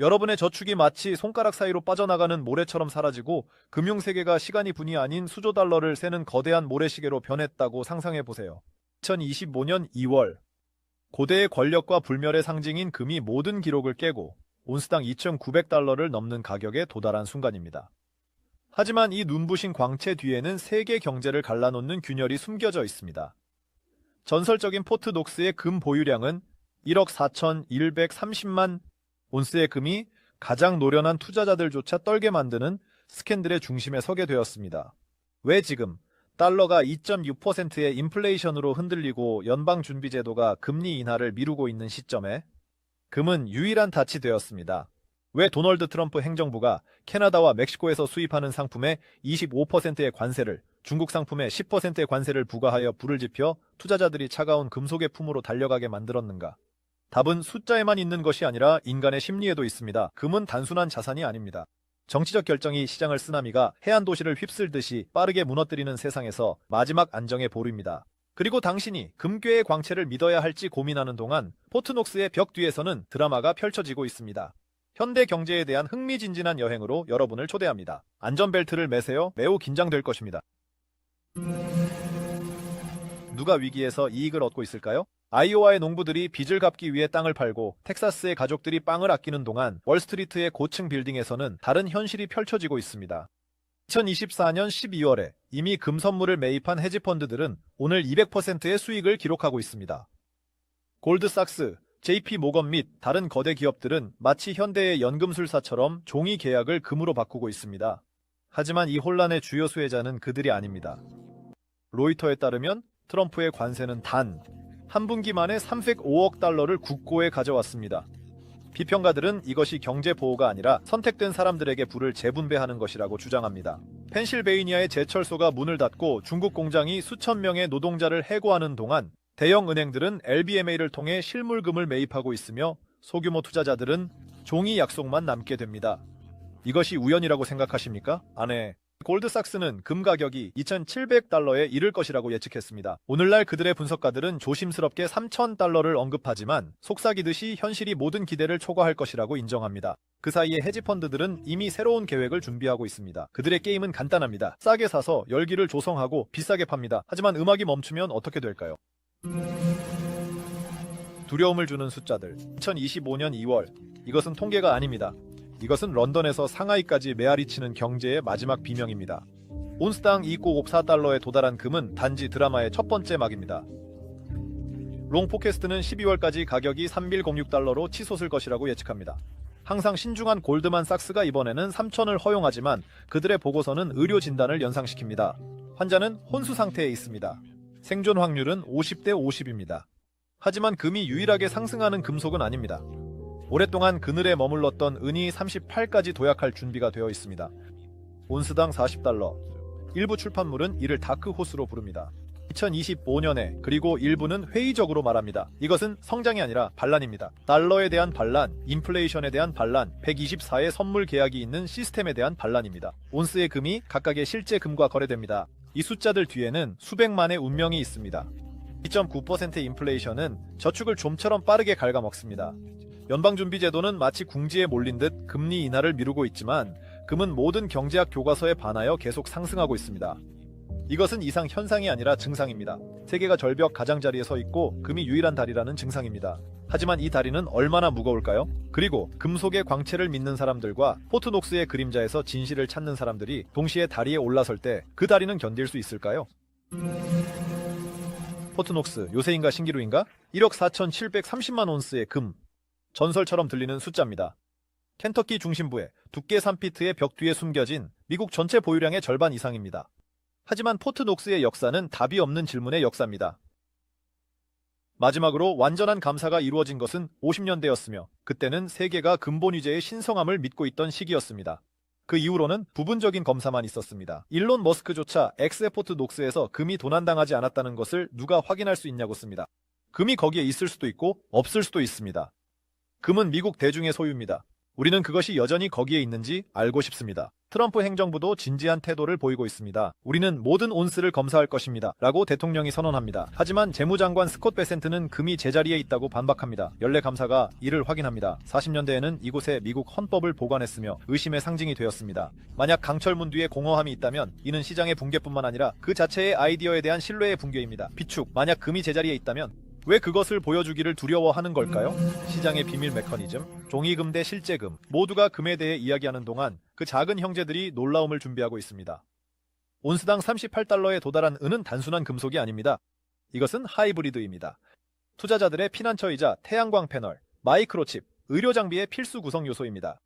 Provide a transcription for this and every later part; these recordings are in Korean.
여러분의 저축이 마치 손가락 사이로 빠져나가는 모래처럼 사라지고 금융세계가 시간이 분이 아닌 수조 달러를 세는 거대한 모래시계로 변했다고 상상해보세요. 2025년 2월 고대의 권력과 불멸의 상징인 금이 모든 기록을 깨고 온스당 2,900달러를 넘는 가격에 도달한 순간입니다. 하지만 이 눈부신 광채 뒤에는 세계 경제를 갈라놓는 균열이 숨겨져 있습니다. 전설적인 포트 녹스의 금 보유량은 1억 4,130만 온스의 금이 가장 노련한 투자자들조차 떨게 만드는 스캔들의 중심에 서게 되었습니다. 왜 지금 달러가 2.6%의 인플레이션으로 흔들리고 연방준비제도가 금리 인하를 미루고 있는 시점에 금은 유일한 닻이 되었습니다. 왜 도널드 트럼프 행정부가 캐나다와 멕시코에서 수입하는 상품에 25%의 관세를, 중국 상품에 10%의 관세를 부과하여 불을 지펴 투자자들이 차가운 금속의 품으로 달려가게 만들었는가? 답은 숫자에만 있는 것이 아니라 인간의 심리에도 있습니다. 금은 단순한 자산이 아닙니다. 정치적 결정이 시장을 쓰나미가 해안 도시를 휩쓸듯이 빠르게 무너뜨리는 세상에서 마지막 안정의 보루입니다. 그리고 당신이 금괴의 광채를 믿어야 할지 고민하는 동안 포트녹스의 벽 뒤에서는 드라마가 펼쳐지고 있습니다. 현대 경제에 대한 흥미진진한 여행으로 여러분을 초대합니다. 안전벨트를 매세요. 매우 긴장될 것입니다. 누가 위기에서 이익을 얻고 있을까요? 아이오와의 농부들이 빚을 갚기 위해 땅을 팔고 텍사스의 가족들이 빵을 아끼는 동안 월스트리트의 고층 빌딩에서는 다른 현실이 펼쳐지고 있습니다. 2024년 12월에 이미 금 선물을 매입한 헤지펀드들은 오늘 200%의 수익을 기록하고 있습니다. 골드삭스, JP 모건 및 다른 거대 기업들은 마치 현대의 연금술사처럼 종이 계약을 금으로 바꾸고 있습니다. 하지만 이 혼란의 주요 수혜자는 그들이 아닙니다. 로이터에 따르면 트럼프의 관세는 단 한 분기 만에 305억 달러를 국고에 가져왔습니다. 비평가들은 이것이 경제 보호가 아니라 선택된 사람들에게 부를 재분배하는 것이라고 주장합니다. 펜실베이니아의 제철소가 문을 닫고 중국 공장이 수천 명의 노동자를 해고하는 동안 대형 은행들은 LBMA를 통해 실물금을 매입하고 있으며 소규모 투자자들은 종이 약속만 남게 됩니다. 이것이 우연이라고 생각하십니까? 아네. 골드삭스는 금 가격이 2,700달러에 이를 것이라고 예측했습니다. 오늘날 그들의 분석가들은 조심스럽게 3,000달러를 언급하지만 속삭이듯이 현실이 모든 기대를 초과할 것이라고 인정합니다. 그 사이에 헤지펀드들은 이미 새로운 계획을 준비하고 있습니다. 그들의 게임은 간단합니다. 싸게 사서 열기를 조성하고 비싸게 팝니다. 하지만 음악이 멈추면 어떻게 될까요? 두려움을 주는 숫자들. 2025년 2월. 이것은 통계가 아닙니다. 이것은 런던에서 상하이까지 메아리치는 경제의 마지막 비명입니다. 온스당 2,954달러에 도달한 금은 단지 드라마의 첫 번째 막입니다. 롱포캐스트는 12월까지 가격이 3,106달러로 치솟을 것이라고 예측합니다. 항상 신중한 골드만삭스가 이번에는 3,000을 허용하지만 그들의 보고서는 의료 진단을 연상시킵니다. 환자는 혼수 상태에 있습니다. 생존 확률은 50대 50입니다. 하지만 금이 유일하게 상승하는 금속은 아닙니다. 오랫동안 그늘에 머물렀던 은이 38까지 도약할 준비가 되어 있습니다. 온스당 40달러. 일부 출판물은 이를 다크호스로 부릅니다. 2025년에 그리고 일부는 회의적으로 말합니다. 이것은 성장이 아니라 반란입니다. 달러에 대한 반란, 인플레이션에 대한 반란, 124의 선물 계약이 있는 시스템에 대한 반란입니다. 온스의 금이 각각의 실제 금과 거래됩니다. 이 숫자들 뒤에는 수백만의 운명이 있습니다. 2.9%의 인플레이션은 저축을 좀처럼 빠르게 갉아먹습니다. 연방준비제도는 마치 궁지에 몰린 듯 금리 인하를 미루고 있지만 금은 모든 경제학 교과서에 반하여 계속 상승하고 있습니다. 이것은 이상 현상이 아니라 증상입니다. 세계가 절벽 가장자리에 서 있고 금이 유일한 다리라는 증상입니다. 하지만 이 다리는 얼마나 무거울까요? 그리고 금속의 광채를 믿는 사람들과 포트녹스의 그림자에서 진실을 찾는 사람들이 동시에 다리에 올라설 때 그 다리는 견딜 수 있을까요? 포트녹스, 요새인가 신기루인가? 1억 4,730만 온스의 금. 전설처럼 들리는 숫자입니다. 켄터키 중심부의 두께 3피트의 벽 뒤에 숨겨진 미국 전체 보유량의 절반 이상입니다. 하지만 포트녹스의 역사는 답이 없는 질문의 역사입니다. 마지막으로 완전한 감사가 이루어진 것은 50년대였으며 그때는 세계가 근본 위제의 신성함을 믿고 있던 시기였습니다. 그 이후로는 부분적인 검사만 있었습니다. 일론 머스크조차 엑스포트 녹스에서 금이 도난당하지 않았다는 것을 누가 확인할 수 있냐고 씁니다. 금이 거기에 있을 수도 있고 없을 수도 있습니다. 금은 미국 대중의 소유입니다. 우리는 그것이 여전히 거기에 있는지 알고 싶습니다. 트럼프 행정부도 진지한 태도를 보이고 있습니다. 우리는 모든 온스를 검사할 것입니다. 라고 대통령이 선언합니다. 하지만 재무장관 스콧 베센트는 금이 제자리에 있다고 반박합니다. 연례 감사가 이를 확인합니다. 40년대에는 이곳에 미국 헌법을 보관했으며 의심의 상징이 되었습니다. 만약 강철문 뒤에 공허함이 있다면 이는 시장의 붕괴뿐만 아니라 그 자체의 아이디어에 대한 신뢰의 붕괴입니다. 비축, 만약 금이 제자리에 있다면 왜 그것을 보여주기를 두려워하는 걸까요? 시장의 비밀 메커니즘, 종이금 대 실제금, 모두가 금에 대해 이야기하는 동안 그 작은 형제들이 놀라움을 준비하고 있습니다. 온스당 38달러에 도달한 은은 단순한 금속이 아닙니다. 이것은 하이브리드입니다. 투자자들의 피난처이자 태양광 패널, 마이크로칩, 의료 장비의 필수 구성 요소입니다.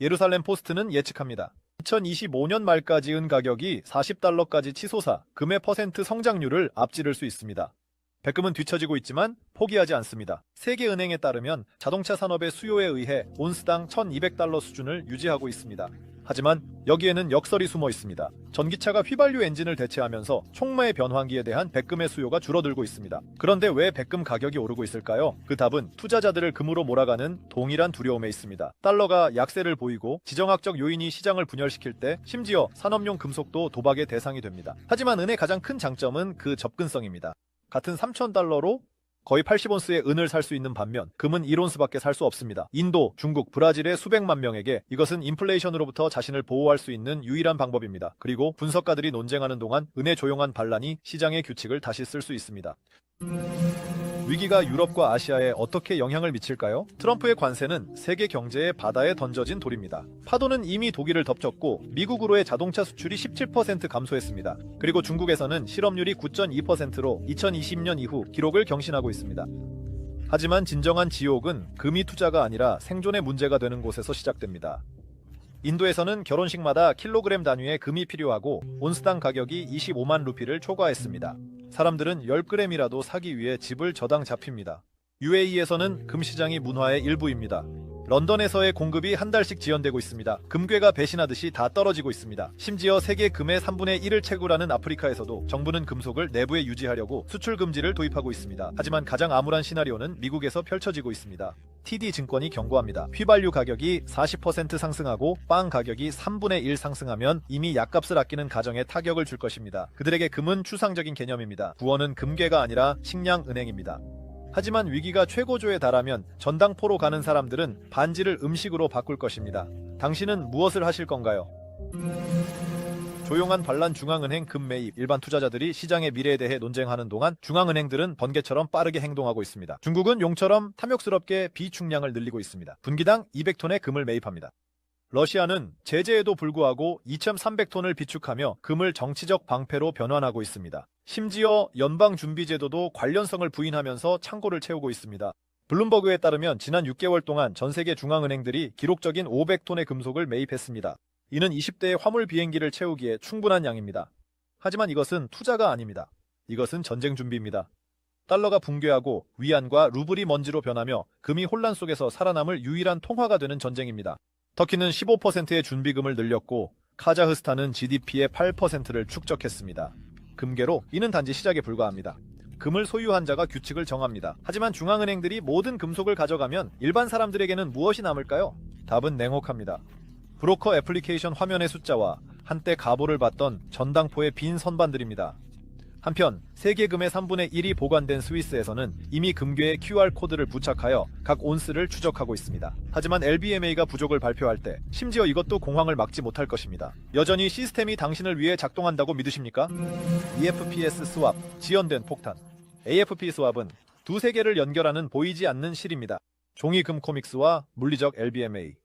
예루살렘 포스트는 예측합니다. 2025년 말까지 은 가격이 40달러까지 치솟아 금의 퍼센트 성장률을 앞지를 수 있습니다. 백금은 뒤처지고 있지만 포기하지 않습니다. 세계은행에 따르면 자동차 산업의 수요에 의해 온스당 1200달러 수준을 유지하고 있습니다. 하지만 여기에는 역설이 숨어 있습니다. 전기차가 휘발유 엔진을 대체하면서 촉매의 변환기에 대한 백금의 수요가 줄어들고 있습니다. 그런데 왜 백금 가격이 오르고 있을까요? 그 답은 투자자들을 금으로 몰아가는 동일한 두려움에 있습니다. 달러가 약세를 보이고 지정학적 요인이 시장을 분열시킬 때 심지어 산업용 금속도 도박의 대상이 됩니다. 하지만 은의 가장 큰 장점은 그 접근성입니다. 같은 3,000달러로 거의 80온스의 은을 살 수 있는 반면 금은 1온스밖에 살 수 없습니다. 인도, 중국, 브라질의 수백만 명에게 이것은 인플레이션으로부터 자신을 보호할 수 있는 유일한 방법입니다. 그리고 분석가들이 논쟁하는 동안 은의 조용한 반란이 시장의 규칙을 다시 쓸 수 있습니다. 위기가 유럽과 아시아에 어떻게 영향을 미칠까요? 트럼프의 관세는 세계 경제의 바다에 던져진 돌입니다. 파도는 이미 독일을 덮쳤고 미국으로의 자동차 수출이 17% 감소했습니다. 그리고 중국에서는 실업률이 9.2%로 2020년 이후 기록을 경신하고 있습니다. 하지만 진정한 지옥은 금이 투자가 아니라 생존의 문제가 되는 곳에서 시작됩니다. 인도에서는 결혼식마다 킬로그램 단위의 금이 필요하고 온스당 가격이 25만 루피를 초과했습니다. 사람들은 10g이라도 사기 위해 집을 저당 잡힙니다. UAE에서는 금 시장이 문화의 일부입니다. 런던에서의 공급이 한 달씩 지연되고 있습니다. 금괴가 배신하듯이 다 떨어지고 있습니다. 심지어 세계 금의 3분의 1을 채굴하는 아프리카에서도 정부는 금속을 내부에 유지하려고 수출 금지를 도입하고 있습니다. 하지만 가장 암울한 시나리오는 미국에서 펼쳐지고 있습니다. TD증권이 경고합니다. 휘발유 가격이 40% 상승하고 빵 가격이 3분의 1 상승하면 이미 약값을 아끼는 가정에 타격을 줄 것입니다. 그들에게 금은 추상적인 개념입니다. 구원은 금괴가 아니라 식량은행입니다. 하지만 위기가 최고조에 달하면 전당포로 가는 사람들은 반지를 음식으로 바꿀 것입니다. 당신은 무엇을 하실 건가요? 조용한 반란 중앙은행 금 매입. 일반 투자자들이 시장의 미래에 대해 논쟁하는 동안 중앙은행들은 번개처럼 빠르게 행동하고 있습니다. 중국은 용처럼 탐욕스럽게 비축량을 늘리고 있습니다. 분기당 200톤의 금을 매입합니다. 러시아는 제재에도 불구하고 2,300톤을 비축하며 금을 정치적 방패로 변환하고 있습니다. 심지어 연방준비제도도 관련성을 부인하면서 창고를 채우고 있습니다. 블룸버그에 따르면 지난 6개월 동안 전 세계 중앙은행들이 기록적인 500톤의 금속을 매입했습니다. 이는 20대의 화물 비행기를 채우기에 충분한 양입니다. 하지만 이것은 투자가 아닙니다. 이것은 전쟁 준비입니다. 달러가 붕괴하고 위안과 루블이 먼지로 변하며 금이 혼란 속에서 살아남을 유일한 통화가 되는 전쟁입니다. 터키는 15%의 준비금을 늘렸고 카자흐스탄은 GDP의 8%를 축적했습니다. 금괴로 이는 단지 시작에 불과합니다. 금을 소유한 자가 규칙을 정합니다. 하지만 중앙은행들이 모든 금속을 가져가면 일반 사람들에게는 무엇이 남을까요? 답은 냉혹합니다. 브로커 애플리케이션 화면의 숫자와 한때 가보를 받던 전당포의 빈 선반들입니다. 한편 세계 금의 3분의 1이 보관된 스위스에서는 이미 금괴에 QR코드를 부착하여 각 온스를 추적하고 있습니다. 하지만 LBMA가 부족을 발표할 때 심지어 이것도 공황을 막지 못할 것입니다. 여전히 시스템이 당신을 위해 작동한다고 믿으십니까? EFPS 스왑, 지연된 폭탄. AFP 스왑은 두 세계를 연결하는 보이지 않는 실입니다. 종이금 코믹스와 물리적 LBMA.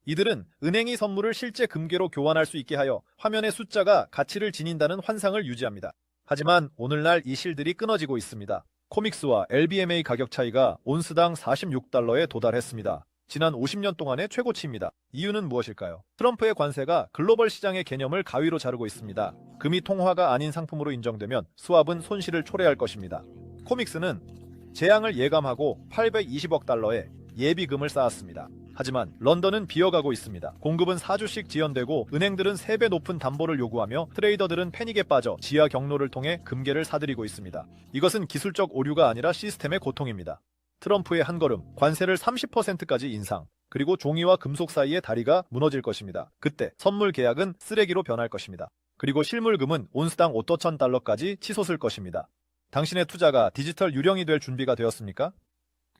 이들은 은행이 선물을 실제 금괴로 교환할 수 있게 하여 화면의 숫자가 가치를 지닌다는 환상을 유지합니다. 하지만 오늘날 이 실들이 끊어지고 있습니다. 코믹스와 LBMA 가격 차이가 온스당 46달러에 도달했습니다. 지난 50년 동안의 최고치입니다. 이유는 무엇일까요? 트럼프의 관세가 글로벌 시장의 개념을 가위로 자르고 있습니다. 금이 통화가 아닌 상품으로 인정되면 스왑은 손실을 초래할 것입니다. 코믹스는 재앙을 예감하고 820억 달러의 예비금을 쌓았습니다. 하지만 런던은 비어가고 있습니다. 공급은 4주씩 지연되고 은행들은 3배 높은 담보를 요구하며 트레이더들은 패닉에 빠져 지하 경로를 통해 금괴를 사들이고 있습니다. 이것은 기술적 오류가 아니라 시스템의 고통입니다. 트럼프의 한 걸음, 관세를 30%까지 인상, 그리고 종이와 금속 사이의 다리가 무너질 것입니다. 그때 선물 계약은 쓰레기로 변할 것입니다. 그리고 실물금은 온스당 5,000 달러까지 치솟을 것입니다. 당신의 투자가 디지털 유령이 될 준비가 되었습니까?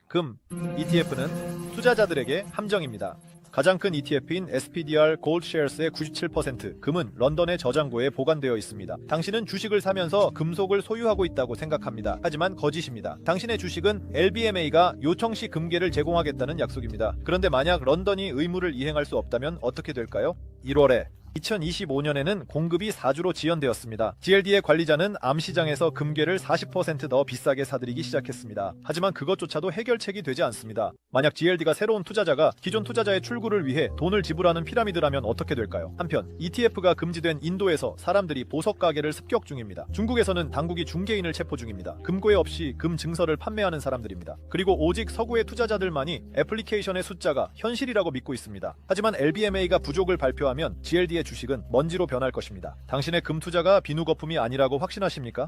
금, ETF는 투자자들에게 함정입니다. 가장 큰 ETF인 SPDR Gold Shares의 97%, 금은 런던의 저장고에 보관되어 있습니다. 당신은 주식을 사면서 금속을 소유하고 있다고 생각합니다. 하지만 거짓입니다. 당신의 주식은 LBMA가 요청 시 금괴를 제공하겠다는 약속입니다. 그런데 만약 런던이 의무를 이행할 수 없다면 어떻게 될까요? 1월에 2025년에는 공급이 4주로 지연되었습니다. GLD의 관리자는 암시장에서 금괴를 40% 더 비싸게 사들이기 시작했습니다. 하지만 그것조차도 해결책이 되지 않습니다. 만약 GLD가 새로운 투자자가 기존 투자자의 출구를 위해 돈을 지불하는 피라미드라면 어떻게 될까요? 한편 ETF가 금지된 인도에서 사람들이 보석 가게를 습격 중입니다. 중국에서는 당국이 중개인을 체포 중입니다. 금고에 없이 금 증서를 판매하는 사람들입니다. 그리고 오직 서구의 투자자들만이 애플리케이션의 숫자가 현실이라고 믿고 있습니다. 하지만 LBMA가 부족을 발표하면 GLD의 주식은 먼지로 변할 것입니다. 당신의 금 투자가 비누 거품이 아니라고 확신하십니까?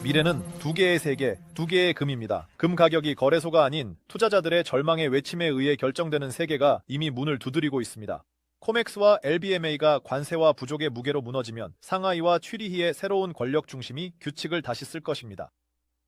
미래는 2개의 세계, 2개의 금입니다. 금 가격이 거래소가 아닌 투자자들의 절망의 외침에 의해 결정되는 세계가 이미 문을 두드리고 있습니다. 코맥스와 LBMA가 관세와 부족의 무게로 무너지면 상하이와 취리히의 새로운 권력 중심이 규칙을 다시 쓸 것입니다.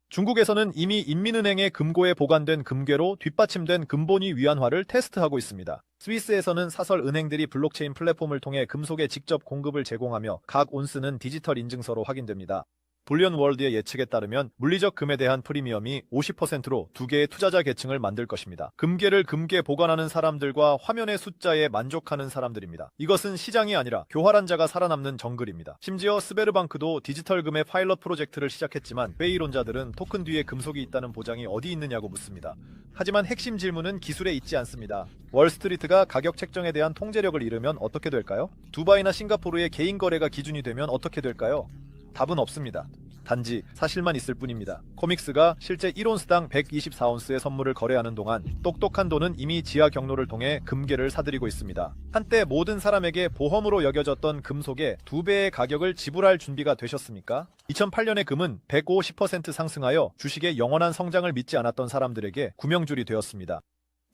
중국에서는 이미 인민은행의 금고에 보관된 금괴로 뒷받침된 금본위 위안화를 테스트하고 있습니다. 스위스에서는 사설 은행들이 블록체인 플랫폼을 통해 금속의 직접 공급을 제공하며 각 온스는 디지털 인증서로 확인됩니다. 불리언 월드의 예측에 따르면 물리적 금에 대한 프리미엄이 50%로 2개의 투자자 계층을 만들 것입니다. 금괴를 금괴 보관하는 사람들과 화면의 숫자에 만족하는 사람들입니다. 이것은 시장이 아니라 교활한 자가 살아남는 정글입니다. 심지어 스베르방크도 디지털 금의 파일럿 프로젝트를 시작했지만 회의론자들은 토큰 뒤에 금속이 있다는 보장이 어디 있느냐고 묻습니다. 하지만 핵심 질문은 기술에 있지 않습니다. 월스트리트가 가격 책정에 대한 통제력을 잃으면 어떻게 될까요? 두바이나 싱가포르의 개인 거래가 기준이 되면 어떻게 될까요? 답은 없습니다. 단지 사실만 있을 뿐입니다. 코믹스가 실제 1온스당 124온스의 선물을 거래하는 동안 똑똑한 돈은 이미 지하 경로를 통해 금괴를 사들이고 있습니다. 한때 모든 사람에게 보험으로 여겨졌던 금속의 2배의 가격을 지불할 준비가 되셨습니까? 2008년의 금은 150% 상승하여 주식의 영원한 성장을 믿지 않았던 사람들에게 구명줄이 되었습니다.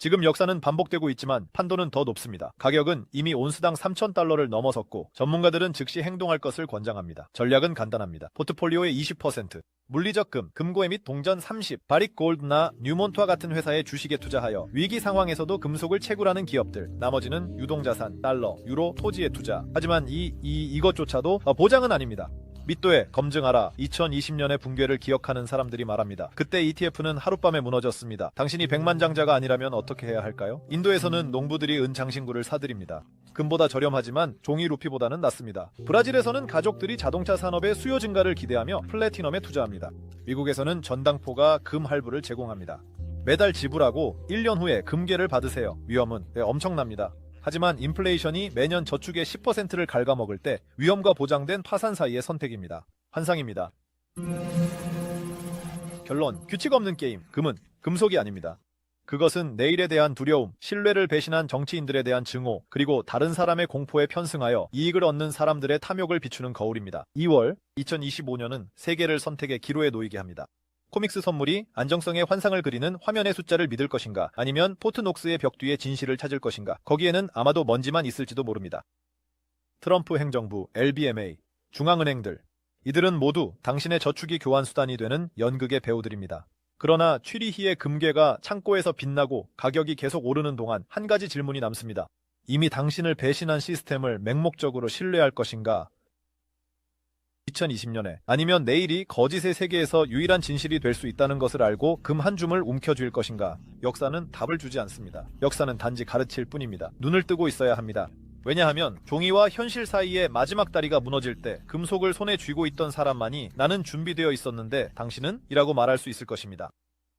지금 역사는 반복되고 있지만 판도는 더 높습니다. 가격은 이미 온스당 3,000달러를 넘어섰고 전문가들은 즉시 행동할 것을 권장합니다. 전략은 간단합니다. 포트폴리오의 20%, 물리적 금, 금고에 및 동전 30, 바릭 골드나 뉴몬트와 같은 회사의 주식에 투자하여 위기 상황에서도 금속을 채굴하는 기업들, 나머지는 유동자산, 달러, 유로, 토지에 투자. 하지만 이것조차도 보장은 아닙니다. 밑도에 검증하라. 2020년의 붕괴를 기억하는 사람들이 말합니다. 그때 ETF는 하룻밤에 무너졌습니다. 당신이 백만장자가 아니라면 어떻게 해야 할까요? 인도에서는 농부들이 은장신구를 사들입니다. 금보다 저렴하지만 종이 루피보다는 낫습니다. 브라질에서는 가족들이 자동차 산업의 수요 증가를 기대하며 플래티넘에 투자합니다. 미국에서는 전당포가 금 할부를 제공합니다. 매달 지불하고 1년 후에 금괴를 받으세요. 위험은 엄청납니다. 하지만 인플레이션이 매년 저축의 10%를 갉아먹을 때 위험과 보장된 파산 사이의 선택입니다. 환상입니다. 결론, 규칙 없는 게임, 금은 금속이 아닙니다. 그것은 내일에 대한 두려움, 신뢰를 배신한 정치인들에 대한 증오, 그리고 다른 사람의 공포에 편승하여 이익을 얻는 사람들의 탐욕을 비추는 거울입니다. 2월, 2025년은 세계를 선택의 기로에 놓이게 합니다. 코믹스 선물이 안정성의 환상을 그리는 화면의 숫자를 믿을 것인가, 아니면 포트녹스의 벽 뒤에 진실을 찾을 것인가. 거기에는 아마도 먼지만 있을지도 모릅니다. 트럼프 행정부, LBMA, 중앙은행들, 이들은 모두 당신의 저축이 교환 수단이 되는 연극의 배우들입니다. 그러나 취리히의 금괴가 창고에서 빛나고 가격이 계속 오르는 동안 한 가지 질문이 남습니다. 이미 당신을 배신한 시스템을 맹목적으로 신뢰할 것인가? 2020년에 아니면 내일이 거짓의 세계에서 유일한 진실이 될 수 있다는 것을 알고 금 한 줌을 움켜쥘 것인가? 역사는 답을 주지 않습니다. 역사는 단지 가르칠 뿐입니다. 눈을 뜨고 있어야 합니다. 왜냐하면 종이와 현실 사이의 마지막 다리가 무너질 때 금속을 손에 쥐고 있던 사람만이 나는 준비되어 있었는데 당신은? 이라고 말할 수 있을 것입니다.